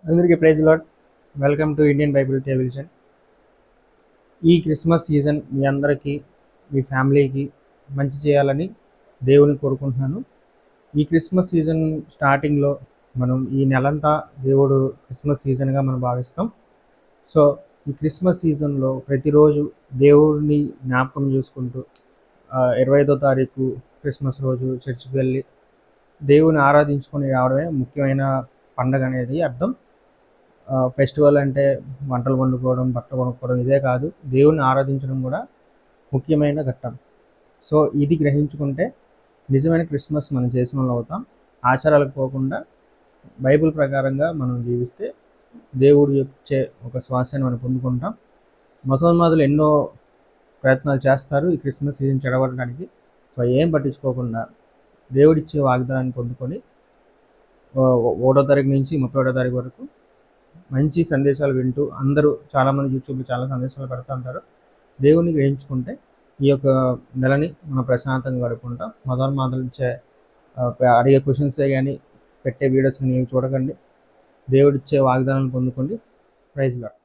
అందరికీ praise Lord. Welcome to Indian Bible television. ఈ Christmas season మీ అందరికీ, మీ ఫ్యామిలీకి మంచి చేయాలని దేవుని కోరుకుంటున్నాను. ఈ క్రిస్మస్ సీజన్ స్టార్టింగ్లో మనం ఈ నెలంతా దేవుడు క్రిస్మస్ సీజన్గా మనం భావిస్తాం. సో ఈ క్రిస్మస్ సీజన్లో ప్రతిరోజు దేవుడిని జ్ఞాపకం చేసుకుంటూ 25వ తారీఖు క్రిస్మస్ రోజు చర్చికి వెళ్ళి దేవుని ఆరాధించుకొని రావడమే ముఖ్యమైన పండగ అనేది అర్థం. ఫెస్టివల్ అంటే వంటలు వండుకోవడం, బట్టలు కొనుక్కోవడం ఇదే కాదు, దేవుని ఆరాధించడం కూడా ముఖ్యమైన ఘట్టం. సో ఇది గ్రహించుకుంటే నిజమైన క్రిస్మస్ మనం చేసిన వాళ్ళు అవుతాం. ఆచారాలకు పోకుండా బైబిల్ ప్రకారంగా మనం జీవిస్తే దేవుడు ఇచ్చే ఒక శ్వాసను మనం పొందుకుంటాం. మతోన్మాదులు ఎన్నో ప్రయత్నాలు చేస్తారు ఈ క్రిస్మస్ సీజన్ చెడగొట్టడానికి. సో ఏం పట్టించుకోకుండా దేవుడిచ్చే వాగ్దానాన్ని పొందుకొని 1వ తారీఖు నుంచి 31వ తారీఖు వరకు మంచి సందేశాలు వింటూ అందరూ చాలామంది యూట్యూబ్లో చాలా సందేశాలు పెడతా ఉంటారు. దేవుని గ్రహించుకుంటే ఈ యొక్క నెలని మనం ప్రశాంతంగా గడుపుకుంటాం. మతోన్మాదులు ఇచ్చే అడిగే క్వశ్చన్సే కానీ పెట్టే వీడియోస్ కానీ చూడకండి. దేవుడిచ్చే వాగ్దానాలను పొందుకోండి. Praise lord.